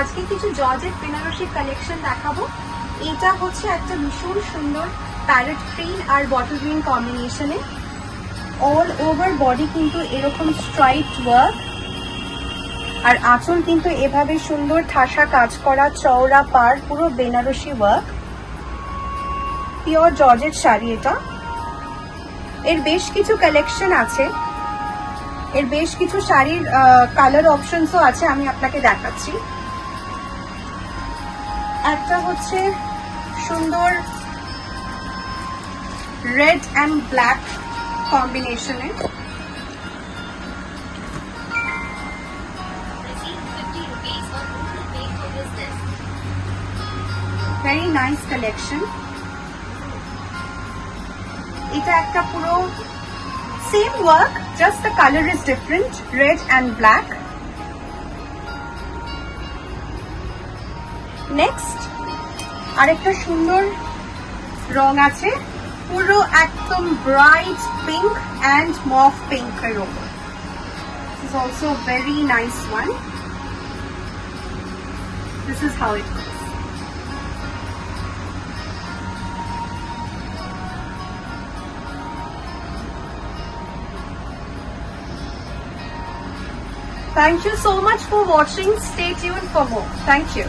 আজকে কিছু georgette Banarasi collection দেখাবো। এটা হচ্ছে একটা ভীষণ সুন্দর প্যারেট গ্রিন আর বটল গ্রিন কম্বিনেশনে। অল ওভার বডি কিন্তু এরকম স্ট্রাইপড ওয়ার্ক, আর আঁচল কিন্তু এভাবে সুন্দর ঠাসা কাজ করা চওড়া পার, পুরো Banarasi work. Pure georgette sari এটা। এর বেশ কিছু কালেকশন আছে, এর বেশ কিছু শাড়ির কালার অপশনসও আছে, আমি আপনাকে দেখাচ্ছি। একটা হচ্ছে সুন্দর রেড অ্যান্ড ব্ল্যাক কম্বিনেশনে, ভেরি নাইস কালেকশন। এটা একটা পুরো same work, just the colour is different, red and black. Next আরেকটা সুন্দর রং আছে, পুরো একদম ব্রাইট পিঙ্ক অ্যান্ড মফ পিঙ্কের ওপর। This is also a very nice one. This is how it looks. Thank you so much for watching. Stay tuned for more. Thank you.